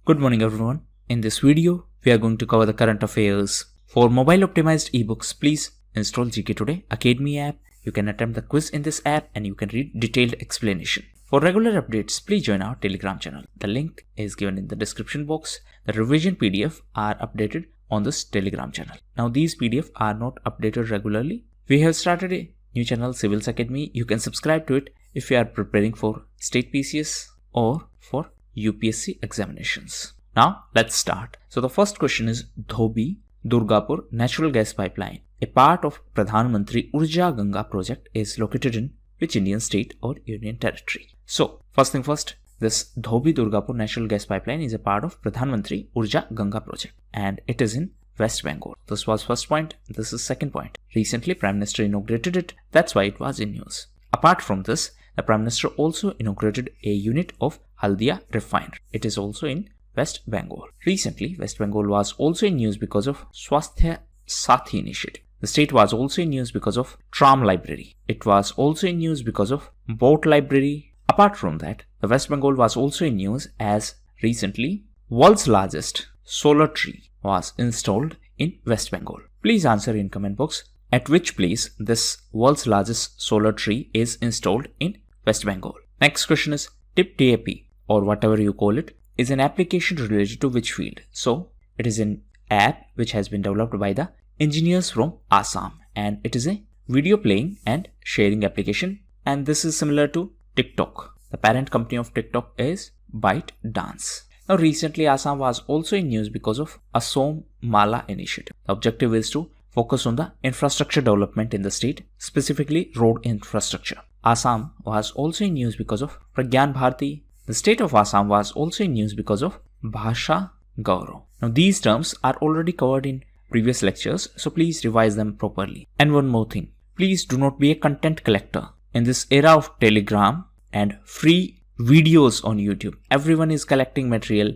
Good morning everyone. In this video, we are going to cover the current affairs. For mobile optimized ebooks, please install GKToday Academy app. You can attempt the quiz in this app and you can read detailed explanation. For regular updates, please join our Telegram channel. The link is given in the description box. The revision PDF are updated on this Telegram channel. Now these PDF are not updated regularly. We have started a new channel, Civils Academy. You can subscribe to it if you are preparing for state PCS or for UPSC examinations. Now let's start. So the first question is Dobhi Durgapur Natural Gas Pipeline, a part of Pradhan Mantri Urja Ganga project, is located in which Indian state or union territory? So first thing first, this Dobhi Durgapur Natural Gas Pipeline is a part of Pradhan Mantri Urja Ganga project and it is in West Bengal. This was first point. This is second point. Recently Prime Minister inaugurated it. That's why it was in news. Apart from this, the Prime Minister also inaugurated a unit of Haldia refinery. It is also in West Bengal. Recently, West Bengal was also in news because of Swasthya Sathi initiative. The state was also in news because of Tram library. It was also in news because of Boat library. Apart from that, the West Bengal was also in news as recently world's largest solar tree was installed in West Bengal. Please answer in comment box at which place this world's largest solar tree is installed in West Bengal. Next question is Teapi, or whatever you call it, is an application related to which field? So it is an app which has been developed by the engineers from Assam and it is a video playing and sharing application, and this is similar to TikTok. The parent company of TikTok is ByteDance. Now recently Assam was also in news because of Al-Amal initiative. The objective is to focus on the infrastructure development in the state, specifically road infrastructure. Assam was also in news because of Pragyan Bharati. The state of Assam was also in news because of Bhasha Gaurav. Now these terms are already covered in previous lectures, so please revise them properly. And one more thing, please do not be a content collector. In this era of Telegram and free videos on YouTube, everyone is collecting material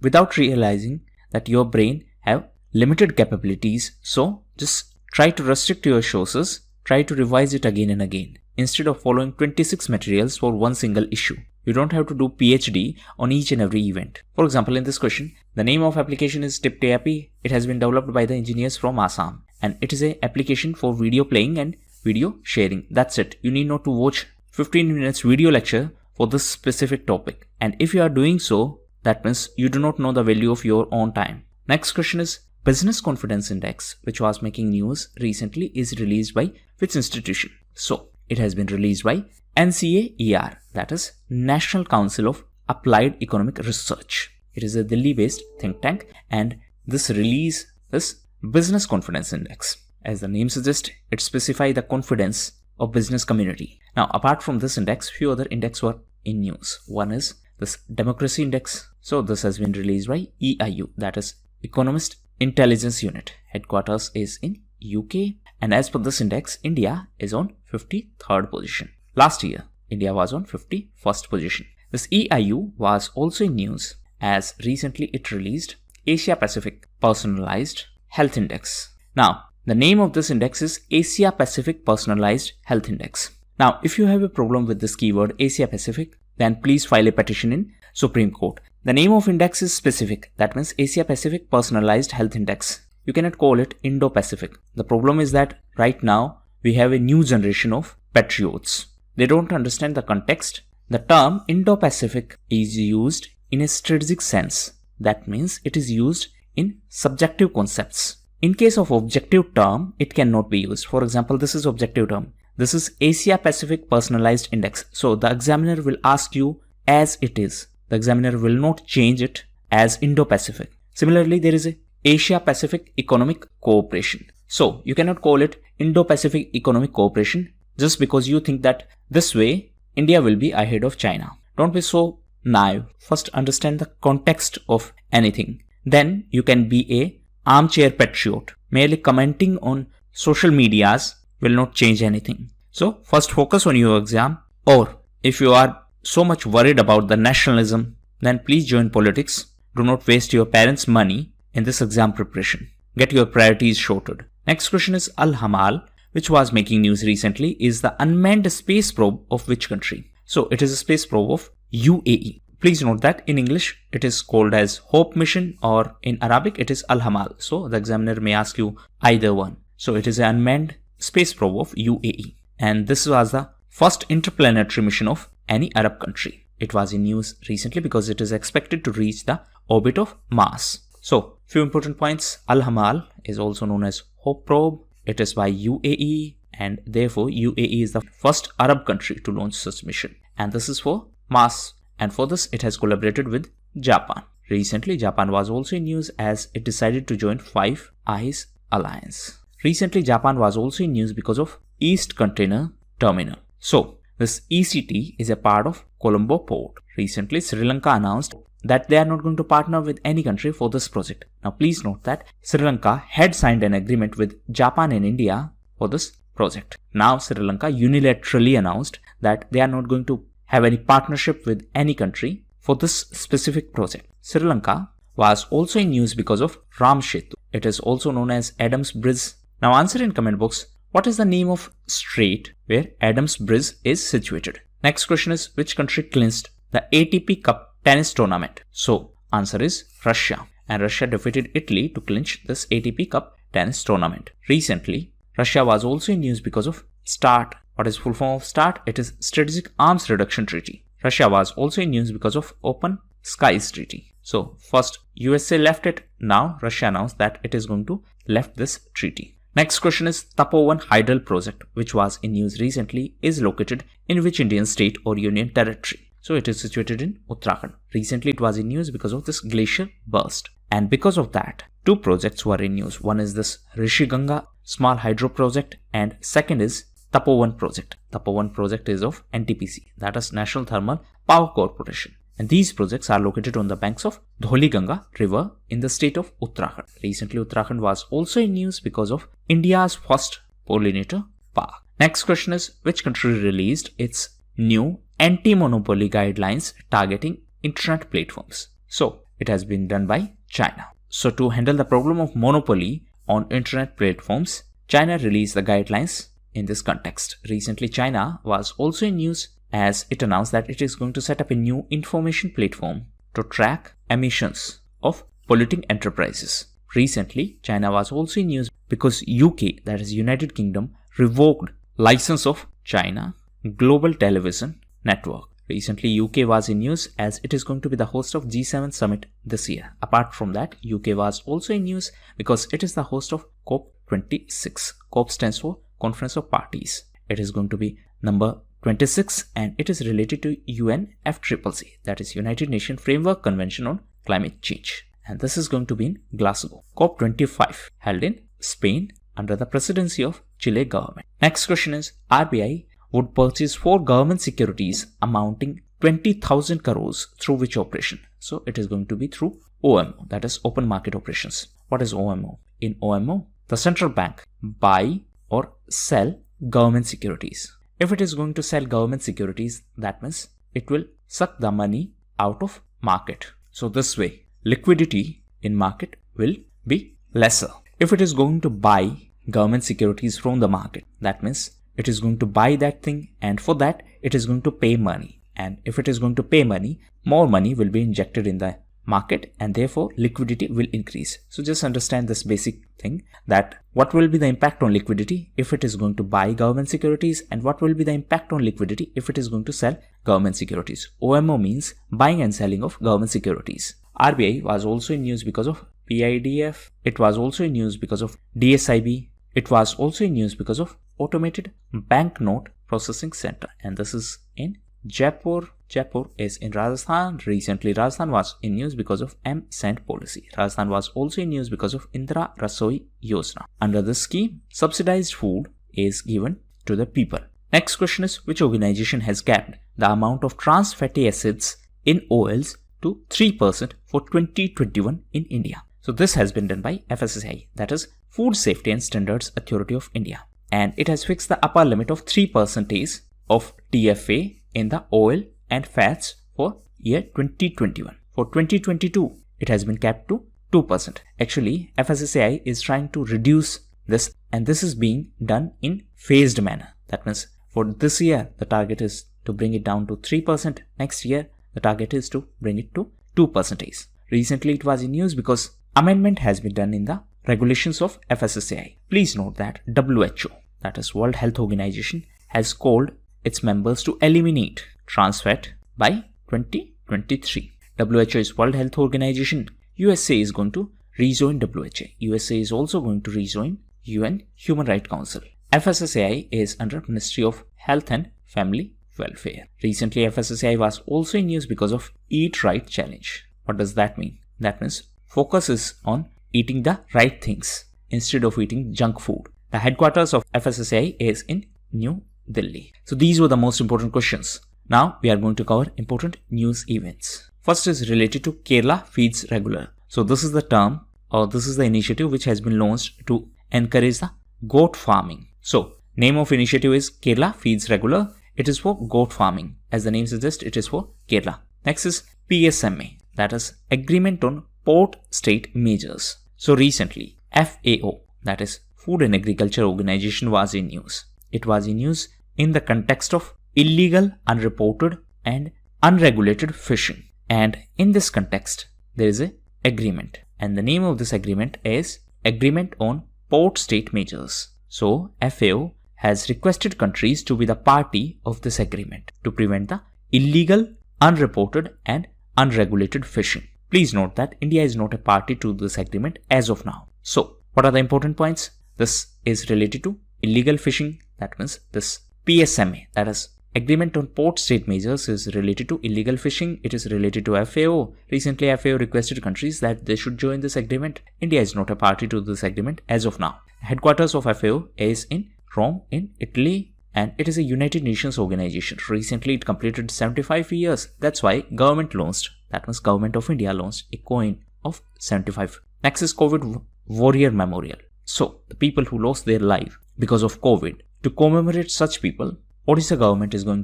without realizing that your brain have limited capabilities. So just try to restrict your sources, try to revise it again and again instead of following 26 materials for one single issue. You don't have to do PhD on each and every event. For example, in this question, the name of application is Teapi. It has been developed by the engineers from Assam and it is an application for video playing and video sharing. That's it. You need not to watch 15 minutes video lecture for this specific topic. And if you are doing so, that means you do not know the value of your own time. Next question is Business Confidence Index, which was making news recently, is released by which institution? So it has been released by NCAER, that is National Council of Applied Economic Research. It is a Delhi-based think tank and this release is Business Confidence Index. As the name suggests, it specifies the confidence of business community. Now apart from this index, few other index were in news. One is this Democracy Index. So this has been released by EIU, that is Economist Intelligence Unit. Headquarters is in UK and as per this index, India is on 53rd position. Last year, India was on 51st position. This EIU was also in news as recently it released Asia Pacific Personalized Health Index. Now, the name of this index is Asia Pacific Personalized Health Index. Now, if you have a problem with this keyword Asia Pacific, then please file a petition in Supreme Court. The name of index is specific, that means Asia Pacific Personalized Health Index. You cannot call it Indo-Pacific. The problem is that right now we have a new generation of patriots. They don't understand the context. The term Indo-Pacific is used in a strategic sense. That means it is used in subjective concepts. In case of objective term, it cannot be used. For example, this is objective term. This is Asia Pacific Personalized Index. So the examiner will ask you as it is. The examiner will not change it as Indo-Pacific. Similarly, there is a Asia Pacific Economic Cooperation. So you cannot call it Indo-Pacific Economic Cooperation just because you think that this way India will be ahead of China. Don't be so naive. First understand the context of anything. Then you can be a armchair patriot. Merely commenting on social medias will not change anything. So first focus on your exam, or if you are so much worried about the nationalism, then please join politics. Do not waste your parents' money in this exam preparation. Get your priorities sorted. Next question is Al-Amal, which was making news recently, is the unmanned space probe of which country? So it is a space probe of UAE. Please note that in English it is called as Hope Mission, or in Arabic it is Al-Amal. So the examiner may ask you either one. So it is an unmanned space probe of UAE. And this was the first interplanetary mission of any Arab country. It was in news recently because it is expected to reach the orbit of Mars. So few important points. Al-Amal is also known as Hope Probe. It is by UAE, and therefore UAE is the first Arab country to launch such mission. And this is for Mars. And for this it has collaborated with Japan. Recently Japan was also in news as it decided to join Five Eyes Alliance. Recently Japan was also in news because of East Container Terminal. So this ECT is a part of Colombo Port. Recently Sri Lanka announced that they are not going to partner with any country for this project. Now please note that Sri Lanka had signed an agreement with Japan and India for this project. Now Sri Lanka unilaterally announced that they are not going to have any partnership with any country for this specific project. Sri Lanka was also in news because of Ram Setu. It is also known as Adams Bridge. Now answer in comment box, what is the name of strait where Adams Bridge is situated? Next question is, which country clinched the ATP Cup tennis tournament? So answer is Russia. And Russia defeated Italy to clinch this ATP Cup tennis tournament. Recently, Russia was also in news because of START. What is full form of START? It is Strategic Arms Reduction Treaty. Russia was also in news because of Open Skies Treaty. So first USA left it. Now Russia announced that it is going to left this treaty. Next question is, Tapovan hydel project, which was in news recently, is located in which Indian state or union territory? So it is situated in Uttarakhand. Recently it was in news because of this glacier burst. And because of that, two projects were in news. One is this Rishi Ganga small hydro project, and second is Tapovan project. Tapovan project is of NTPC, that is National Thermal Power Corporation. And these projects are located on the banks of Dholi Ganga river in the state of Uttarakhand. Recently Uttarakhand was also in news because of India's first pollinator park. Next question is, which country released its new anti-monopoly guidelines targeting internet platforms? So it has been done by China. So to handle the problem of monopoly on internet platforms, China released the guidelines in this context. Recently China was also in news as it announced that it is going to set up a new information platform to track emissions of polluting enterprises. Recently China was also in news because UK, that is United Kingdom, revoked license of China Global Television Network. Recently UK was in news as it is going to be the host of G7 summit this year. Apart from that, UK was also in news because it is the host of COP26. COP stands for Conference of Parties. It is going to be number 26 and it is related to UNFCCC, that is United Nations Framework Convention on Climate Change. And this is going to be in Glasgow. COP25 held in Spain under the presidency of Chile government. Next question is, RBI would purchase 4 government securities amounting 20,000 crores through which operation? So it is going to be through OMO, that is open market operations. What is OMO? In OMO, the central bank buy or sell government securities. If it is going to sell government securities, that means it will suck the money out of market. So this way, liquidity in market will be lesser. If it is going to buy government securities from the market, that means it is going to buy that thing, and for that it is going to pay money. And if it is going to pay money, more money will be injected in the market and therefore liquidity will increase. So just understand this basic thing, that what will be the impact on liquidity if it is going to buy government securities, and what will be the impact on liquidity if it is going to sell government securities. OMO means buying and selling of government securities. RBI was also in news because of PIDF. It was also in news because of DSIB. It was also in news because of Automated Banknote Processing Center, and this is in Jaipur. Jaipur is in Rajasthan. Recently Rajasthan was in news because of M-Cent policy. Rajasthan was also in news because of Indra Rasoi Yojana. Under this scheme, subsidized food is given to the people. Next question is, which organization has capped the amount of trans fatty acids in oils to 3% for 2021 in India? So this has been done by FSSAI, that is Food Safety and Standards Authority of India. And it has fixed the upper limit of 3% of TFA in the oil and fats for year 2021. For 2022, it has been capped to 2%. Actually, FSSAI is trying to reduce this, and this is being done in phased manner. That means for this year, the target is to bring it down to 3%. Next year, The target is to bring it to 2%. Recently, it was in news because amendment has been done in the regulations of FSSAI. Please note that WHO, that is World Health Organization, has called its members to eliminate trans fat by 2023. WHO is World Health Organization. USA is going to rejoin WHO. USA is also going to rejoin UN Human Rights Council. FSSAI is under Ministry of Health and Family Welfare. Recently, FSSAI was also in news because of Eat Right Challenge. What does that mean? That means focus is on eating the right things instead of eating junk food. The headquarters of FSSAI is in New Delhi. So these were the most important questions. Now we are going to cover important news events. First is related to Kerala Feeds Regular. So this is the term, or this is the initiative which has been launched to encourage the goat farming. So name of initiative is Kerala Feeds Regular. It is for goat farming. As the name suggests, it is for Kerala. Next is PSMA, that is Agreement on Port State Measures. So recently, FAO, that is Food and Agriculture Organization, was in news. It was in news in the context of illegal, unreported and unregulated fishing. And in this context, there is an agreement. And the name of this agreement is Agreement on Port State Measures. So FAO has requested countries to be the party of this agreement to prevent the illegal, unreported and unregulated fishing. Please note that India is not a party to this agreement as of now. So what are the important points? This is related to illegal fishing. That means this PSMA, that is Agreement on Port State Measures, is related to illegal fishing. It is related to FAO. Recently, FAO requested countries that they should join this agreement. India is not a party to this agreement as of now. Headquarters of FAO is in Rome in Italy, and it is a United Nations organization. Recently, it completed 75 years. That's why government launched, that means Government of India launched a coin of 75. Next is COVID Warrior Memorial. So the people who lost their life because of COVID, to commemorate such people, Odisha government is going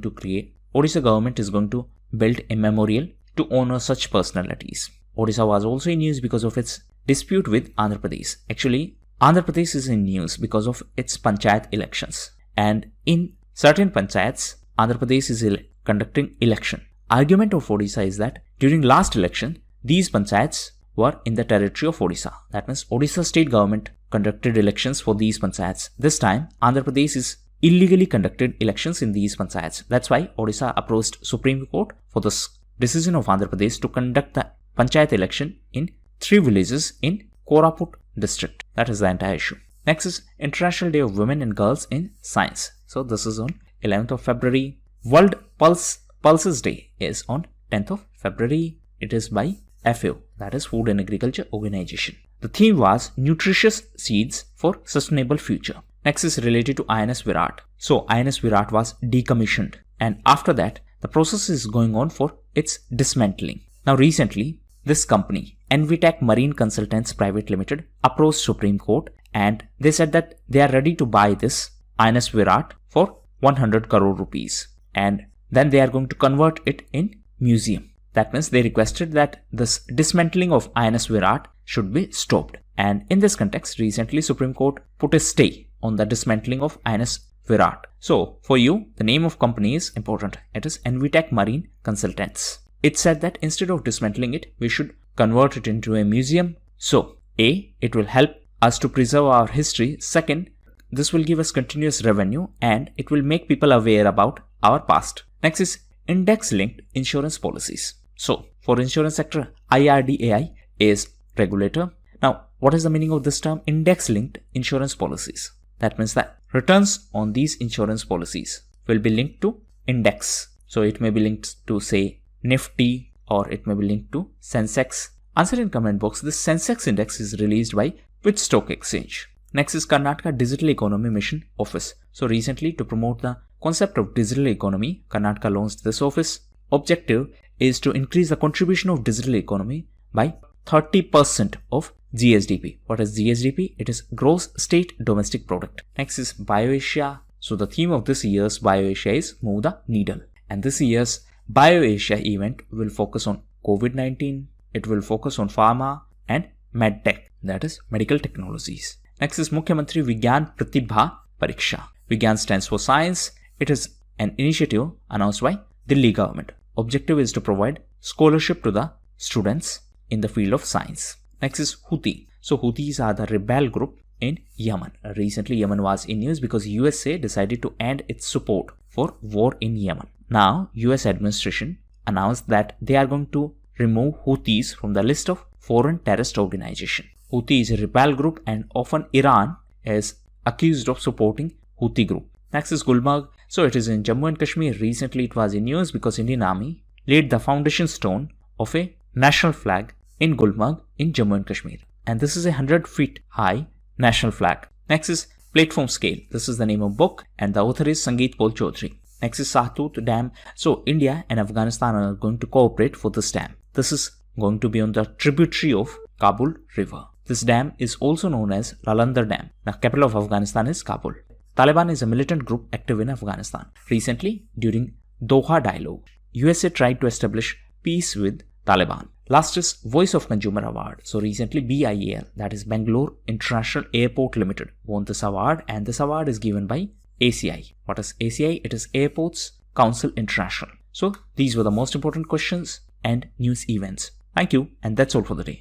to build a memorial to honor such personalities. Odisha was also in news because of its dispute with Andhra Pradesh. Actually, Andhra Pradesh is in news because of its panchayat elections. And in certain panchayats, Andhra Pradesh is conducting election. Argument of Odisha is that during last election, these panchayats were in the territory of Odisha. That means Odisha state government conducted elections for these panchayats. This time, Andhra Pradesh is illegally conducted elections in these panchayats. That's why Odisha approached Supreme Court for this decision of Andhra Pradesh to conduct the panchayat election in 3 villages in Koraput district. That is the entire issue. Next is International Day of Women and Girls in Science. So this is on 11th of February. World Pulses Day is on 10th of February. It is by FAO, that is Food and Agriculture Organization. The theme was Nutritious Seeds for Sustainable Future. Next is related to INS Virat. So INS Virat was decommissioned, and after that the process is going on for its dismantling. Now recently, this company, Envitech Marine Consultants Private Limited, approached Supreme Court and they said that they are ready to buy this INS Virat for 100 crore rupees, and then they are going to convert it in museum. That means they requested that this dismantling of INS Virat should be stopped. And in this context, recently Supreme Court put a stay on the dismantling of INS Virat. So for you, the name of company is important. It is Envitech Marine Consultants. It said that instead of dismantling it, we should convert it into a museum. So A, it will help us to preserve our history. Second, this will give us continuous revenue and it will make people aware about our past. Next is index-linked insurance policies. So for insurance sector, IRDAI is regulator. Now, what is the meaning of this term? Index-linked insurance policies. That means that returns on these insurance policies will be linked to index. So it may be linked to, say, Nifty, or it may be linked to Sensex. Answer in comment box. This Sensex index is released by which stock exchange? Next is Karnataka Digital Economy Mission Office. So recently, to promote the concept of digital economy, Karnataka launched this office. Objective is to increase the contribution of digital economy by 30% of GSDP. What is GSDP? It is Gross State Domestic Product. Next is BioAsia. So the theme of this year's BioAsia is Move the Needle. And this year's BioAsia event will focus on COVID-19. It will focus on pharma and medtech, that is medical technologies. Next is Mukhyamantri Vigyan Pratibha Pariksha. Vigyan stands for science. It is an initiative announced by Delhi government. objective is to provide scholarship to the students in the field of science. Next is Houthi. So Houthis are the rebel group in Yemen. Recently Yemen was in news because USA decided to end its support for war in Yemen. Now US administration announced that they are going to remove Houthis from the list of foreign terrorist organization. Houthi is a rebel group and often Iran is accused of supporting Houthi group. Next is Gulmarg. So it is in Jammu and Kashmir. Recently it was in news because Indian Army laid the foundation stone of a national flag in Gulmarg in Jammu and Kashmir. And this is a 100 feet high national flag. Next is Platform Scale. This is the name of book and the author is Sangeet Pol Chaudhary. Next is Sahtut Dam. So India and Afghanistan are going to cooperate for this dam. This is going to be on the tributary of Kabul River. This dam is also known as Lalandar Dam. The capital of Afghanistan is Kabul. Taliban is a militant group active in Afghanistan. Recently, during Doha dialogue, USA tried to establish peace with Taliban. Last is Voice of Consumer Award. So recently BIAL, that is Bangalore International Airport Limited, won this award, and this award is given by ACI. What is ACI? It is Airports Council International. So these were the most important questions and news events. Thank you, and that's all for the day.